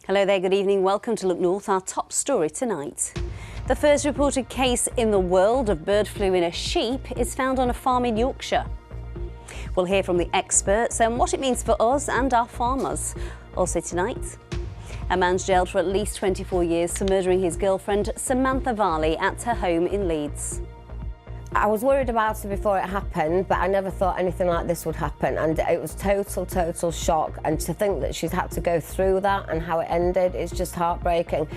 Hello there, good evening. Welcome to Look North, our top story tonight. The first reported case in the world of bird flu in a sheep is found on a farm in Yorkshire. We'll hear from the experts and what it means for us and our farmers. Also tonight, a man's jailed for at least 24 years for murdering his girlfriend Samantha Varley at her home in Leeds. I was worried about it before it happened, but I never thought anything like this would happen, and it was total shock. And to think that she's had to go through that and how it ended is just heartbreaking.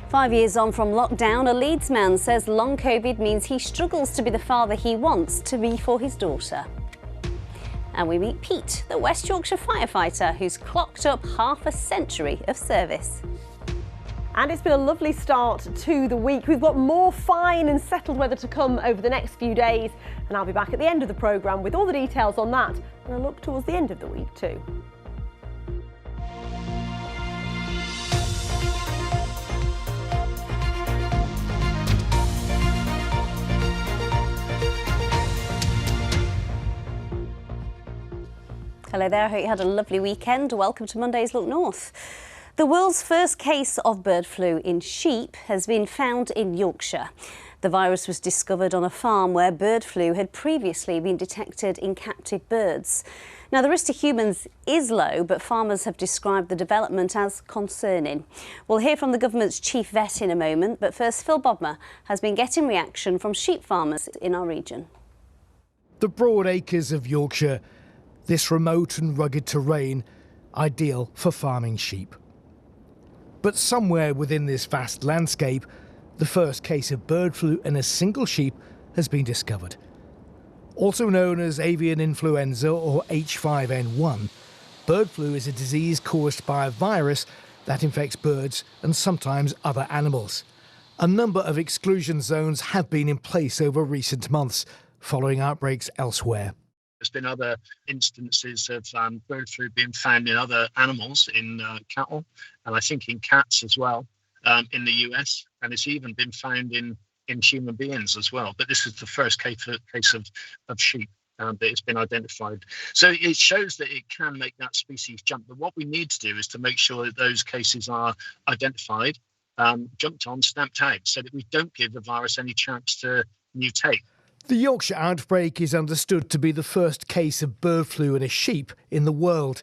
5 years on from lockdown, a Leeds man says long COVID means he struggles to be the father he wants to be for his daughter. And we meet Pete, the West Yorkshire firefighter who's clocked up half a century of service. And it's been a lovely start to the week. We've got more fine and settled weather to come over the next few days, and I'll be back at the end of the programme with all the details on that and a look towards the end of the week too. Hello there, I hope you had a lovely weekend. Welcome to Monday's Look North. The world's first case of bird flu in sheep has been found in Yorkshire. The virus was discovered on a farm where bird flu had previously been detected in captive birds. Now, the risk to humans is low, but farmers have described the development as concerning. We'll hear from the government's chief vet in a moment, but first, Phil Bodmer has been getting reaction from sheep farmers in our region. The broad acres of Yorkshire, this remote and rugged terrain, ideal for farming sheep. But somewhere within this vast landscape, the first case of bird flu in a single sheep has been discovered. Also known as avian influenza or H5N1, bird flu is a disease caused by a virus that infects birds and sometimes other animals. A number of exclusion zones have been in place over recent months, following outbreaks elsewhere. There's been other instances of bird flu being found in other animals, in cattle, and I think in cats as well, in the US, and it's even been found in human beings as well. But this is the first case of sheep that has been identified. So it shows that it can make that species jump. But what we need to do is to make sure that those cases are identified, jumped on, stamped out, so that we don't give the virus any chance to mutate. The Yorkshire outbreak is understood to be the first case of bird flu in a sheep in the world.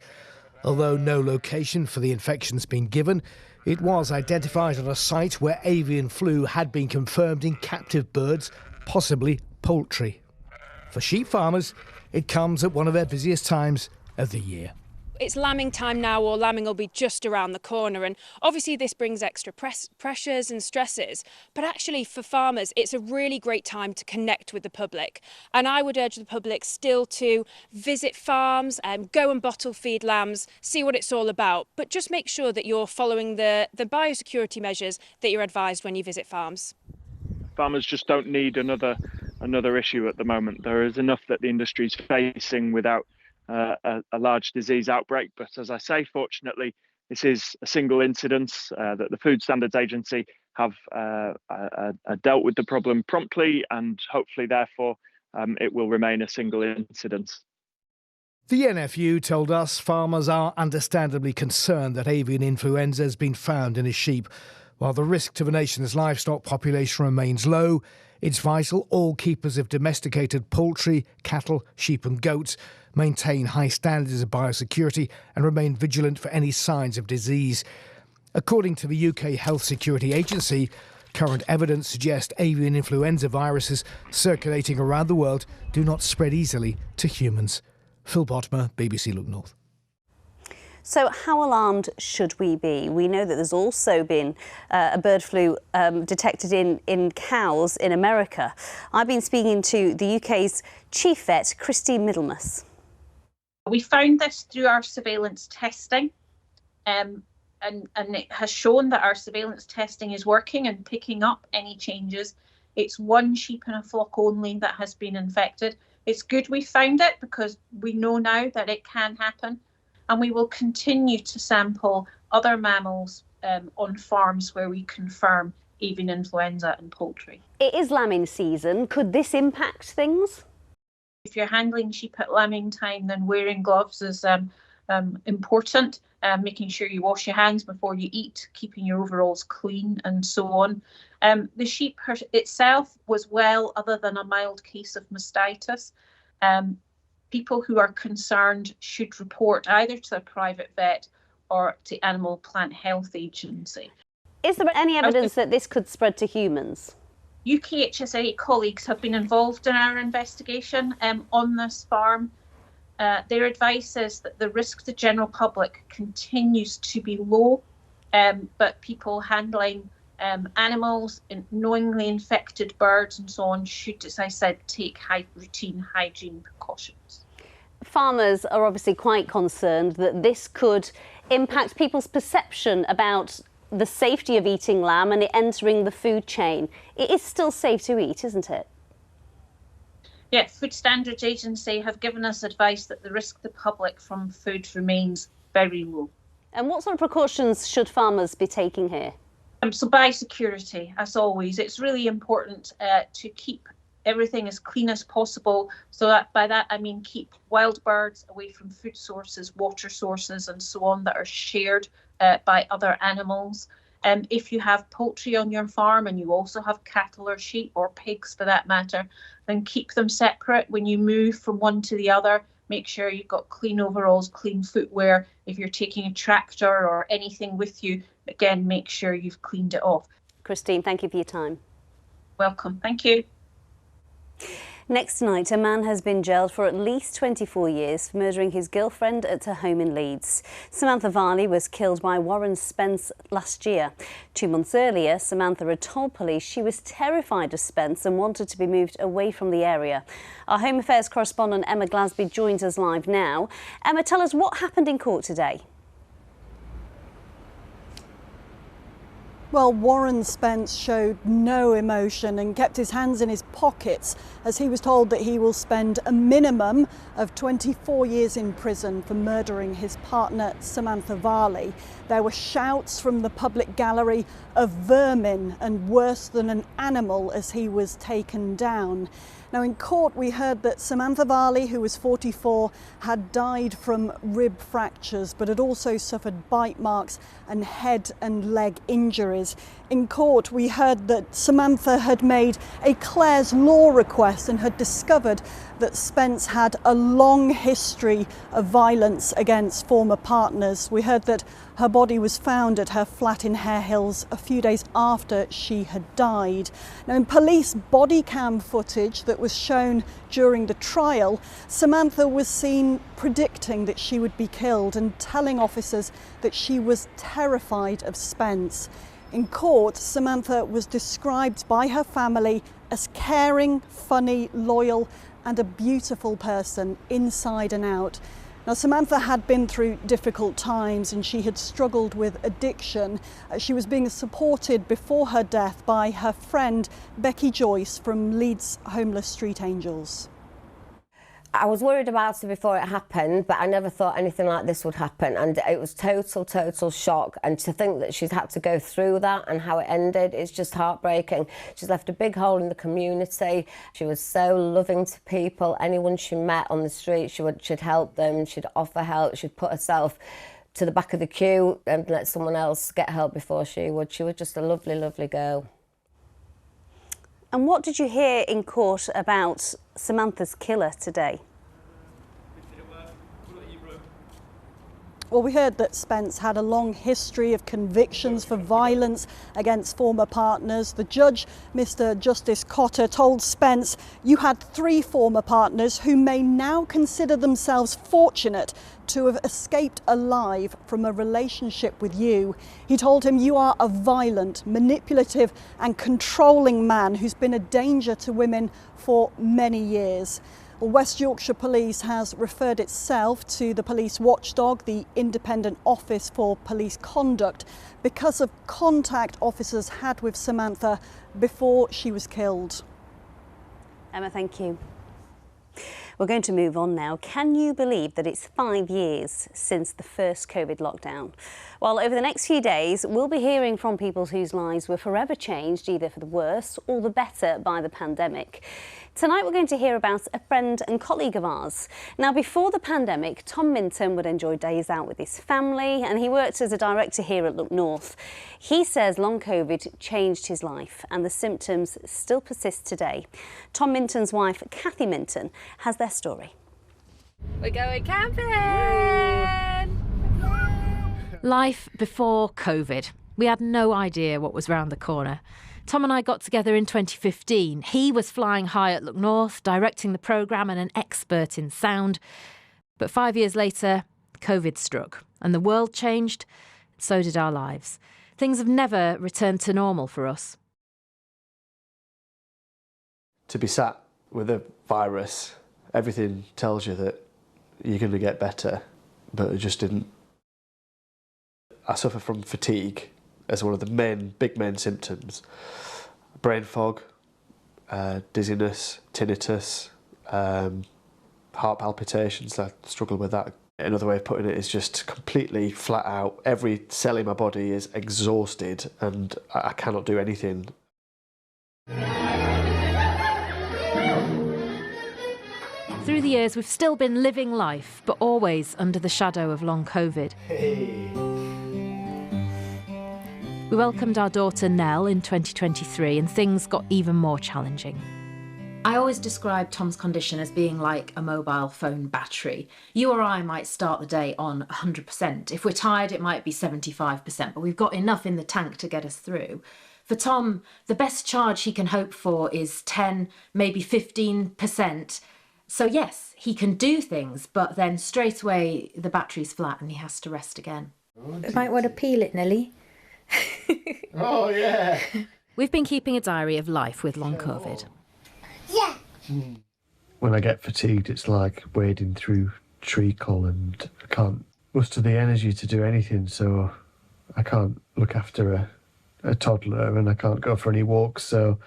Although no location for the infection's been given, it was identified on a site where avian flu had been confirmed in captive birds, possibly poultry. For sheep farmers, it comes at one of their busiest times of the year. It's lambing time now, or lambing will be just around the corner, and obviously this brings extra pressures and stresses, but actually for farmers it's a really great time to connect with the public, and I would urge the public still to visit farms and go and bottle feed lambs, see what it's all about, but just make sure that you're following the biosecurity measures that you're advised when you visit farms. Farmers just don't need another issue at the moment. There is enough that the industry is facing without a large disease outbreak, but as I say, fortunately, this is a single incident that the Food Standards Agency have dealt with the problem promptly, and hopefully, therefore, it will remain a single incident. The NFU told us farmers are understandably concerned that avian influenza has been found in a sheep. While the risk to the nation's livestock population remains low, it's vital all keepers of domesticated poultry, cattle, sheep and goats maintain high standards of biosecurity and remain vigilant for any signs of disease. According to the UK Health Security Agency, current evidence suggests avian influenza viruses circulating around the world do not spread easily to humans. Phil Bodmer, BBC Look North. So how alarmed should we be? We know that there's also been a bird flu detected in cows in America. I've been speaking to the UK's chief vet, Christy Middlemas. We found this through our surveillance testing, and it has shown that our surveillance testing is working and picking up any changes. It's one sheep in a flock only that has been infected. It's good we found it because we know now that it can happen. And we will continue to sample other mammals on farms where we confirm avian influenza in poultry. It is lambing season. Could this impact things? If you're handling sheep at lambing time, then wearing gloves is important. Making sure you wash your hands before you eat, keeping your overalls clean, and so on. The sheep itself was well, other than a mild case of mastitis. People who are concerned should report either to a private vet or to Animal Plant Health Agency. Is there any evidence that this could spread to humans? UKHSA colleagues have been involved in our investigation on this farm. Their advice is that the risk to the general public continues to be low, but people handling animals, knowingly infected birds and so on should, as I said, take routine hygiene precautions. Farmers are obviously quite concerned that this could impact people's perception about the safety of eating lamb and it entering the food chain. It is still safe to eat, isn't it? Yeah, Food Standards Agency have given us advice that the risk to the public from food remains very low. And what sort of precautions should farmers be taking here? So biosecurity, as always, it's really important to keep everything as clean as possible. So that, by that I mean keep wild birds away from food sources, water sources and so on that are shared by other animals. If you have poultry on your farm and you also have cattle or sheep or pigs for that matter, then keep them separate. When you move from one to the other, make sure you've got clean overalls, clean footwear. If you're taking a tractor or anything with you, again, make sure you've cleaned it off. Christine, thank you for your time. Welcome. Thank you. Next night, a man has been jailed for at least 24 years for murdering his girlfriend at her home in Leeds. Samantha Varley was killed by Warren Spence last year. 2 months earlier, Samantha had told police she was terrified of Spence and wanted to be moved away from the area. Our Home Affairs correspondent Emma Glasby joins us live now. Emma, tell us what happened in court today. Well, Warren Spence showed no emotion and kept his hands in his pockets as he was told that he will spend a minimum of 24 years in prison for murdering his partner, Samantha Varley. There were shouts from the public gallery of vermin and worse than an animal as he was taken down. Now, in court, we heard that Samantha Varley, who was 44, had died from rib fractures, but had also suffered bite marks and head and leg injuries. In court, we heard that Samantha had made a Clare's Law request and had discovered that Spence had a long history of violence against former partners. We heard that her body was found at her flat in Hare Hills a few days after she had died. Now, in police body cam footage that was shown during the trial, Samantha was seen predicting that she would be killed and telling officers that she was terrified of Spence. In court, Samantha was described by her family as caring, funny, loyal, and a beautiful person inside and out. Now, Samantha had been through difficult times and she had struggled with addiction. She was being supported before her death by her friend Becky Joyce from Leeds Homeless Street Angels. I was worried about it before it happened, but I never thought anything like this would happen. And it was total shock. And to think that she's had to go through that and how it ended, it's just heartbreaking. She's left a big hole in the community. She was so loving to people. Anyone she met on the street, she'd help them, she'd offer help, she'd put herself to the back of the queue and let someone else get help before she would. She was just a lovely, lovely girl. And what did you hear in court about Samantha's killer today? Well, we heard that Spence had a long history of convictions for violence against former partners. The judge, Mr. Justice Cotter, told Spence, "You had 3 former partners who may now consider themselves fortunate to have escaped alive from a relationship with you." He told him, "You are a violent, manipulative and controlling man who's been a danger to women for many years." Well, West Yorkshire Police has referred itself to the police watchdog, the Independent Office for Police Conduct, because of contact officers had with Samantha before she was killed. Emma, thank you. We're going to move on now. Can you believe that it's 5 years since the first COVID lockdown? Well, over the next few days, we'll be hearing from people whose lives were forever changed, either for the worse or the better, by the pandemic. Tonight we're going to hear about a friend and colleague of ours. Now, before the pandemic, Tom Minton would enjoy days out with his family, and he worked as a director here at Look North. He says long COVID changed his life and the symptoms still persist today. Tom Minton's wife, Kathy Minton, has their story. We're going camping! Life before COVID. We had no idea what was round the corner. Tom and I got together in 2015. He was flying high at Look North, directing the programme and an expert in sound. But 5 years later, COVID struck and the world changed. So did our lives. Things have never returned to normal for us. To be sat with a virus, everything tells you that you're going to get better, but it just didn't. I suffer from fatigue as one of the big main symptoms. Brain fog, dizziness, tinnitus, heart palpitations. I struggle with that. Another way of putting it is just completely flat out. Every cell in my body is exhausted and I cannot do anything. Through the years, we've still been living life, but always under the shadow of long COVID. Hey. We welcomed our daughter Nell in 2023 and things got even more challenging. I always describe Tom's condition as being like a mobile phone battery. You or I might start the day on 100%. If we're tired, it might be 75%, but we've got enough in the tank to get us through. For Tom, the best charge he can hope for is 10, maybe 15%. So yes, he can do things, but then straight away the battery's flat and he has to rest again. You might want to peel it, Nelly. Oh, yeah. We've been keeping a diary of life with long COVID. Yeah. When I get fatigued, it's like wading through treacle and I can't muster the energy to do anything, so I can't look after a toddler and I can't go for any walks, so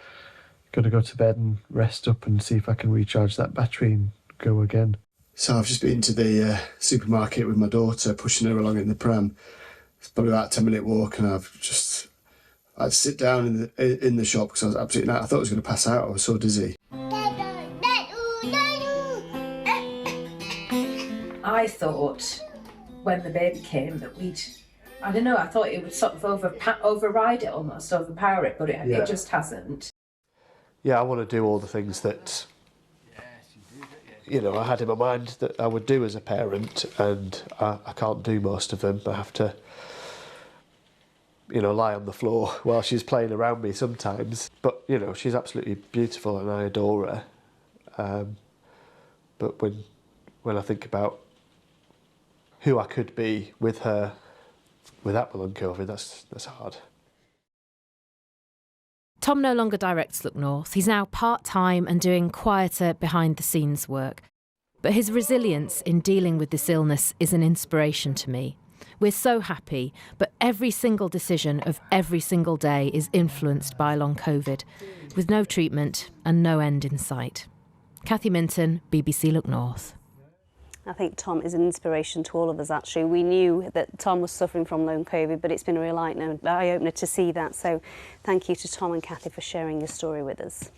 got to go to bed and rest up and see if I can recharge that battery and go again. So I've just been to the supermarket with my daughter, pushing her along in the pram. It's probably about a 10-minute walk, and I'd sit down in the shop because I was absolutely, I thought I was going to pass out. I was so dizzy. I thought when the baby came that I don't know, I thought it would sort of override it almost, overpower it, but it just hasn't. Yeah, I want to do all the things that, I had in my mind that I would do as a parent, and I can't do most of them. I have to, lie on the floor while she's playing around me sometimes. But, she's absolutely beautiful and I adore her. But when I think about who I could be with her without long COVID, that's hard. Tom no longer directs Look North. He's now part-time and doing quieter behind-the-scenes work. But his resilience in dealing with this illness is an inspiration to me. We're so happy, but every single decision of every single day is influenced by long COVID, with no treatment and no end in sight. Kathy Minton, BBC Look North. I think Tom is an inspiration to all of us, actually. We knew that Tom was suffering from long COVID, but it's been a real eye-opener to see that. So thank you to Tom and Kathy for sharing your story with us.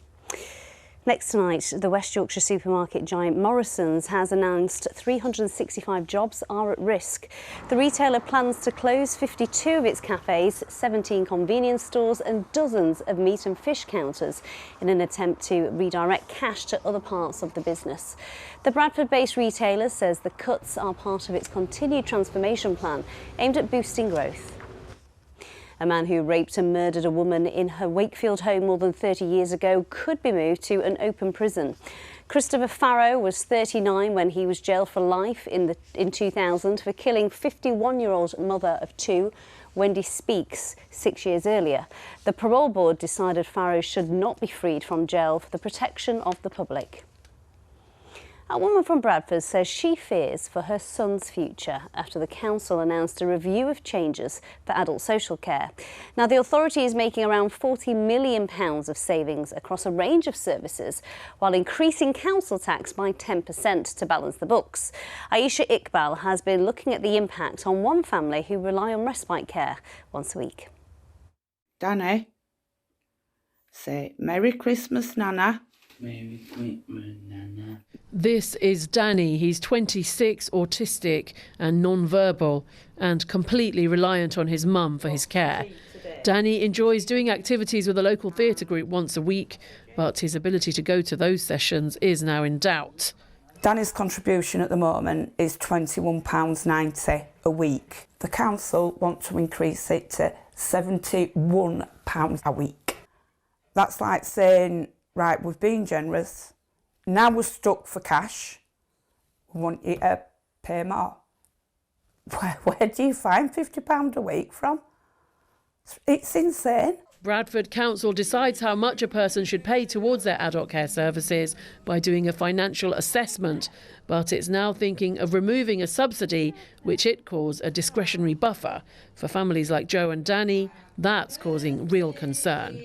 Next tonight, the West Yorkshire supermarket giant Morrison's has announced 365 jobs are at risk. The retailer plans to close 52 of its cafes, 17 convenience stores and dozens of meat and fish counters in an attempt to redirect cash to other parts of the business. The Bradford-based retailer says the cuts are part of its continued transformation plan aimed at boosting growth. A man who raped and murdered a woman in her Wakefield home more than 30 years ago could be moved to an open prison. Christopher Farrow was 39 when he was jailed for life in 2000 for killing 51-year-old mother of two, Wendy Speaks, 6 years earlier. The Parole board decided Farrow should not be freed from jail for the protection of the public. A woman from Bradford says she fears for her son's future after the council announced a review of changes for adult social care. Now, the authority is making around £40 million of savings across a range of services, while increasing council tax by 10% to balance the books. Aisha Iqbal has been looking at the impact on one family who rely on respite care once a week. Danny, say Merry Christmas, Nana. This is Danny. He's 26, autistic and non-verbal, and completely reliant on his mum for his care. Danny enjoys doing activities with a local theatre group once a week, but his ability to go to those sessions is now in doubt. Danny's contribution at the moment is £21.90 a week. The council want to increase it to £71 a week. That's like saying, right, we've been generous, now we're stuck for cash, we want you to pay more. Where do you find £50 a week from? It's insane. Bradford Council decides how much a person should pay towards their adult care services by doing a financial assessment, but it's now thinking of removing a subsidy, which it calls a discretionary buffer. For families like Joe and Danny, that's causing real concern.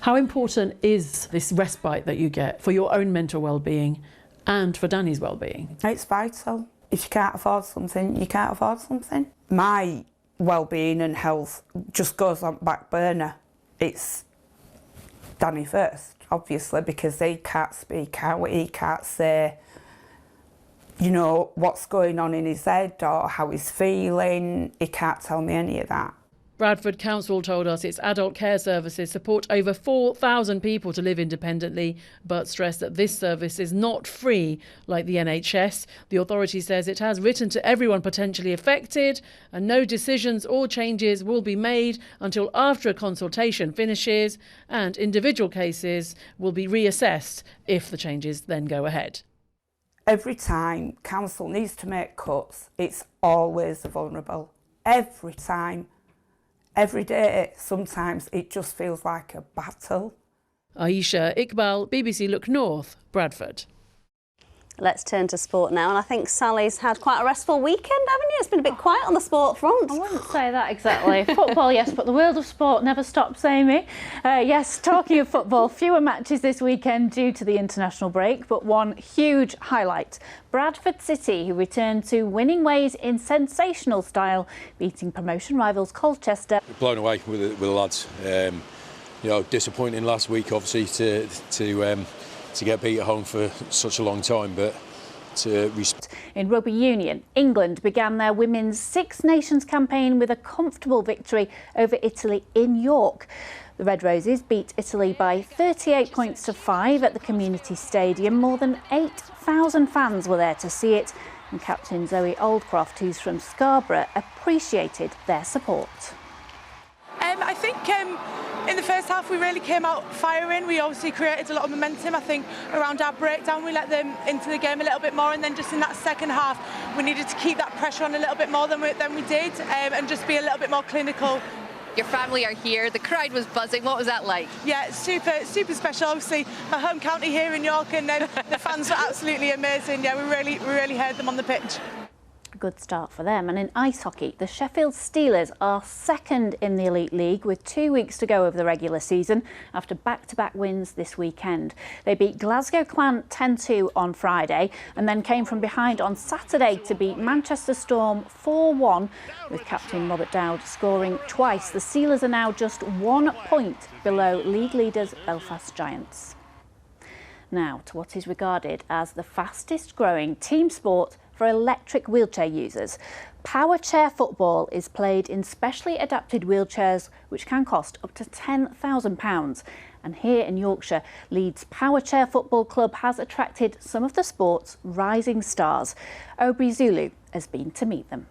How important is this respite that you get for your own mental well-being and for Danny's well-being? It's vital. If you can't afford something, you can't afford something. My well-being and health just goes on back burner. It's Danny first, obviously, because he can't speak out, he can't say, you know, what's going on in his head or how he's feeling. He can't tell me any of that. Bradford Council told us its adult care services support over 4,000 people to live independently, but stressed that this service is not free like the NHS. The authority says it has written to everyone potentially affected, and no decisions or changes will be made until after a consultation finishes, and individual cases will be reassessed if the changes then go ahead. Every time council needs to make cuts, it's always the vulnerable. Every time. Every day, sometimes it just feels like a battle. Aisha Iqbal, BBC Look North, Bradford. Let's turn to sport now, and I think Sally's had quite a restful weekend, haven't you? It's been a bit quiet on the sport front. I wouldn't say that exactly. Football, yes, but the world of sport never stops, Amy. Yes, talking of football, fewer matches this weekend due to the international break, but one huge highlight. Bradford City, who returned to winning ways in sensational style, beating promotion rivals Colchester. Blown away with the lads. You know, disappointing last week, obviously, to get beat at home for such a long time, but in rugby union, England began their women's Six Nations campaign with a comfortable victory over Italy in York. The Red Roses beat Italy by 38 points to 5 at the community stadium. More than 8,000 fans were there to see it, and captain Zoe Oldcroft, who's from Scarborough, appreciated their support. I think in the first half we really came out firing. We obviously created a lot of momentum. I think around our breakdown we let them into the game a little bit more, and then just in that second half we needed to keep that pressure on a little bit more than we did, and just be a little bit more clinical. Your family are here, the crowd was buzzing. What was that like? Yeah, super special. Obviously my home county here in York, and the fans were absolutely amazing. Yeah, we really heard them on the pitch. Good start for them. And in ice hockey, the Sheffield Steelers are second in the Elite League with 2 weeks to go of the regular season after back-to-back wins this weekend. They beat Glasgow Clan 10-2 on Friday and then came from behind on Saturday to beat Manchester Storm 4-1, with captain Robert Dowd scoring twice. The Steelers are now just 1 point below league leaders Belfast Giants. Now to what is regarded as the fastest growing team sport for electric wheelchair users. Power chair football is played in specially adapted wheelchairs, which can cost up to £10,000. And here in Yorkshire, Leeds Power Chair Football Club has attracted some of the sport's rising stars. Aubrey Zulu has been to meet them.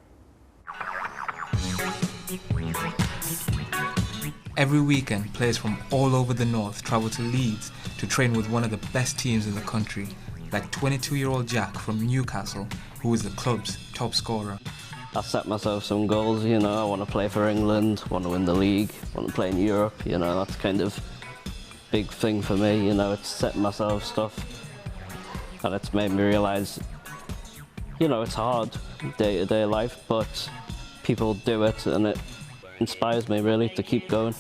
Every weekend, players from all over the north travel to Leeds to train with one of the best teams in the country, like 22-year-old Jack from Newcastle, who is the club's top scorer. I've set myself some goals, you know, I want to play for England, want to win the league, want to play in Europe, you know, that's kind of big thing for me, you know, it's setting myself stuff. And it's made me realise, you know, it's hard, day-to-day life, but people do it and it inspires me really to keep going.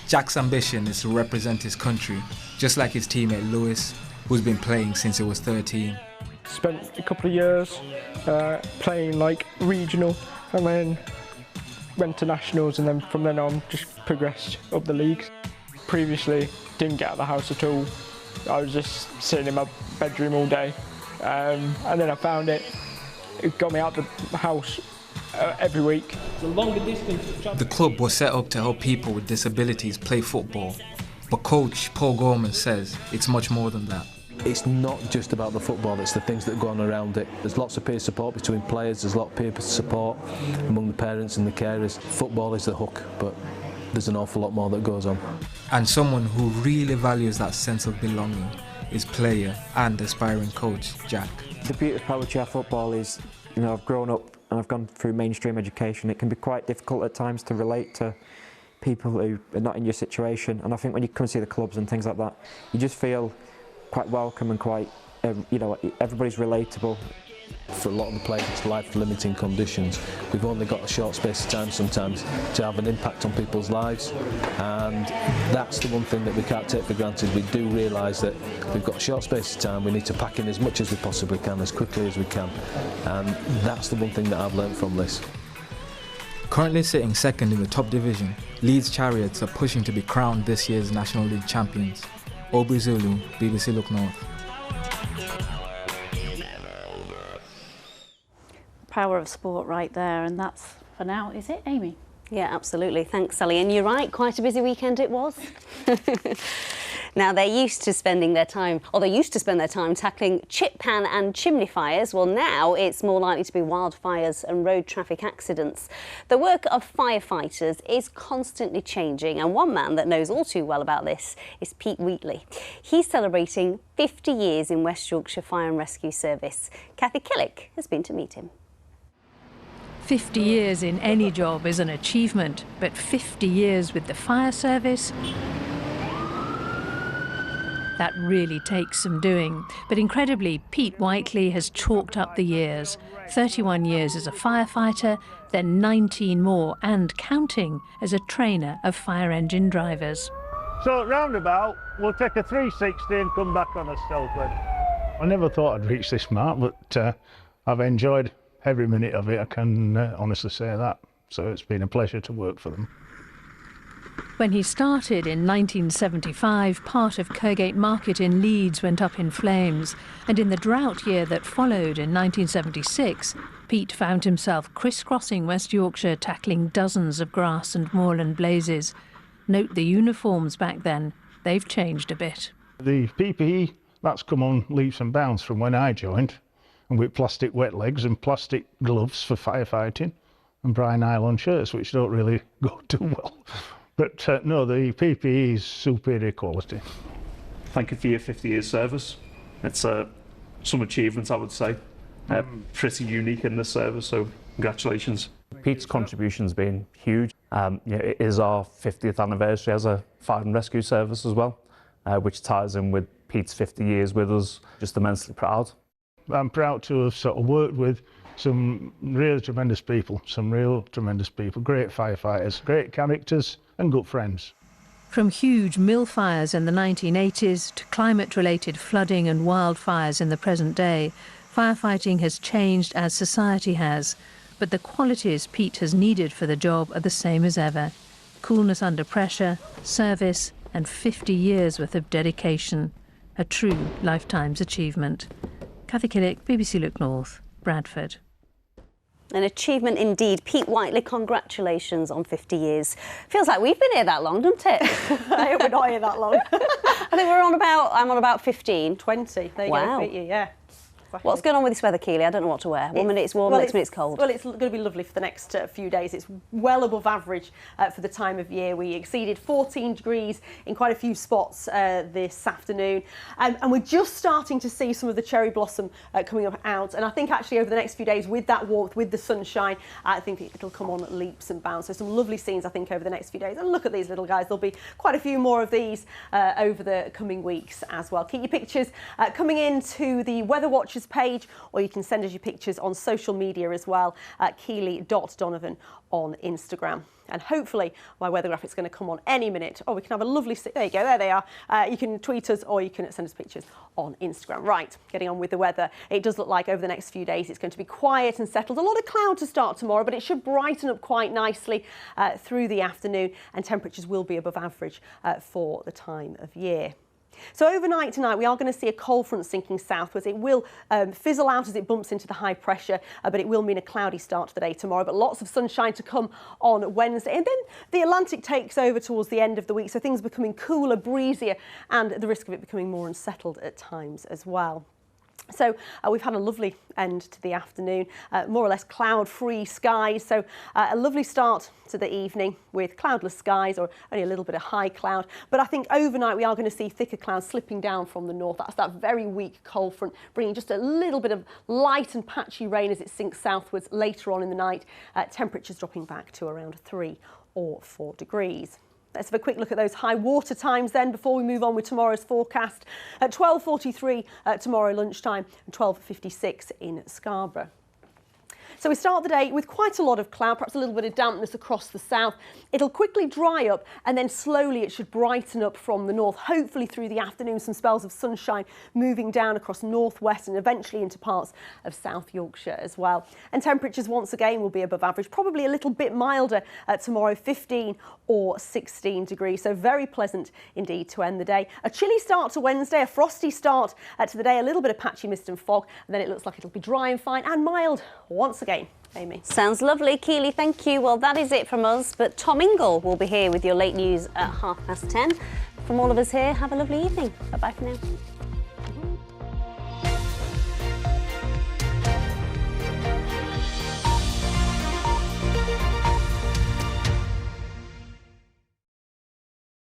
Jack's ambition is to represent his country, just like his teammate Lewis, who's been playing since he was 13. Spent a couple of years playing like regional, and then went to nationals, and then from then on just progressed up the leagues. previously didn't get out of the house at all. I was just sitting in my bedroom all day, and then I found it. It got me out of the house every week. The club was set up to help people with disabilities play football, but coach Paul Gorman says it's much more than that. It's not just about the football, it's the things that go on around it. There's lots of peer support between players, there's a lot of peer support among the parents and the carers. Football is the hook, but there's an awful lot more that goes on. And someone who really values that sense of belonging is player and aspiring coach Jack. The beauty of Parole Chair football is, you know, I've grown up and I've gone through mainstream education. It can be quite difficult at times to relate to people who are not in your situation, and I think when you come and see the clubs and things like that, you just feel quite welcome and quite, you know, everybody's relatable. For a lot of the players, it's life-limiting conditions. We've only got a short space of time sometimes to have an impact on people's lives, and that's the one thing that we can't take for granted. We do realise that we've got a short space of time, we need to pack in as much as we possibly can, as quickly as we can, and that's the one thing that I've learned from this. Currently sitting second in the top division, Leeds Chariots are pushing to be crowned this year's National League champions. Aubrey Zulu, BBC Look North. Power of sport right there, and that's for now, is it, Amy? Yeah, absolutely. Thanks, Sally. And you're right, quite a busy weekend it was. Now, they used to spend their time tackling chip pan and chimney fires. Well, now it's more likely to be wildfires and road traffic accidents. The work of firefighters is constantly changing, and one man that knows all too well about this is Pete Wheatley. He's celebrating 50 years in West Yorkshire Fire and Rescue Service. Kathy Killick has been to meet him. 50 years in any job is an achievement, but 50 years with the fire service, that really takes some doing. But incredibly, Pete Wheatley has chalked up the years. 31 years as a firefighter, then 19 more and counting as a trainer of fire engine drivers. So roundabout, we'll take a 360 and come back on a stealth lead. I never thought I'd reach this mark, but I've enjoyed every minute of it, I can honestly say that. So it's been a pleasure to work for them. When he started in 1975, part of Kirkgate Market in Leeds went up in flames. And in the drought year that followed in 1976, Pete found himself crisscrossing West Yorkshire, tackling dozens of grass and moorland blazes. Note the uniforms back then, they've changed a bit. The PPE, that's come on leaps and bounds from when I joined, and with plastic wet legs and plastic gloves for firefighting and brown nylon shirts, which don't really go too well. But no, the PPE is superior quality. Thank you for your 50 years service. It's some achievements, I would say. Pretty unique in this service, so congratulations. Pete's contribution's been huge. It is our 50th anniversary as a fire and rescue service as well, which ties in with Pete's 50 years with us. Just immensely proud. I'm proud to have sort of worked with some really tremendous people, great firefighters, great characters and good friends. From huge mill fires in the 1980s to climate-related flooding and wildfires in the present day, firefighting has changed as society has. But the qualities Pete has needed for the job are the same as ever. Coolness under pressure, service and 50 years worth of dedication. A true lifetime's achievement. Kathy Killick, BBC Look North, Bradford. An achievement indeed. Pete Wheatley, congratulations on 50 years. Feels like we've been here that long, doesn't it? I hope we're not here that long. I think I'm on about 15. 20. There you wow. go, beat you, yeah. Exactly. What's going on with this weather, Keely? I don't know what to wear. One minute it's warm, next minute it's cold. Well, it's going to be lovely for the next few days. It's well above average for the time of year. We exceeded 14 degrees in quite a few spots this afternoon. And we're just starting to see some of the cherry blossom coming up out. And I think actually over the next few days, with that warmth, with the sunshine, I think it'll come on at leaps and bounds. So some lovely scenes, I think, over the next few days. And look at these little guys. There'll be quite a few more of these over the coming weeks as well. Keep your pictures coming into the Weather Watch pictures page, or you can send us your pictures on social media as well at keely.donovan on Instagram. And hopefully my weather graphic's going to come on any minute. Oh, we can have a lovely... There you go, there they are. You can tweet us or you can send us pictures on Instagram. Right, getting on with the weather. It does look like over the next few days it's going to be quiet and settled. A lot of cloud to start tomorrow, but it should brighten up quite nicely through the afternoon, and temperatures will be above average for the time of year. So overnight tonight we are going to see a cold front sinking southwards. It will fizzle out as it bumps into the high pressure, but it will mean a cloudy start to the day tomorrow, but lots of sunshine to come on Wednesday. And then the Atlantic takes over towards the end of the week, so things becoming cooler, breezier, and the risk of it becoming more unsettled at times as well. So we've had a lovely end to the afternoon, more or less cloud-free skies, so a lovely start to the evening with cloudless skies or only a little bit of high cloud. But I think overnight we are going to see thicker clouds slipping down from the north. That's that very weak cold front, bringing just a little bit of light and patchy rain as it sinks southwards later on in the night. Temperatures dropping back to around 3 or 4 degrees. Let's have a quick look at those high water times then before we move on with tomorrow's forecast. At 12:43 tomorrow lunchtime and 12:56 in Scarborough. So we start the day with quite a lot of cloud, perhaps a little bit of dampness across the south. It'll quickly dry up and then slowly it should brighten up from the north. Hopefully through the afternoon, some spells of sunshine moving down across northwest and eventually into parts of South Yorkshire as well. And temperatures once again will be above average, probably a little bit milder tomorrow, 15 or 16 degrees. So very pleasant indeed to end the day. A chilly start to Wednesday, a frosty start to the day, a little bit of patchy mist and fog, and then it looks like it'll be dry and fine and mild once again. Amy. Sounds lovely, Keely, thank you. Well, that is it from us, but Tom Ingle will be here with your late news at 10:30. From all of us here, have a lovely evening. Bye-bye for now.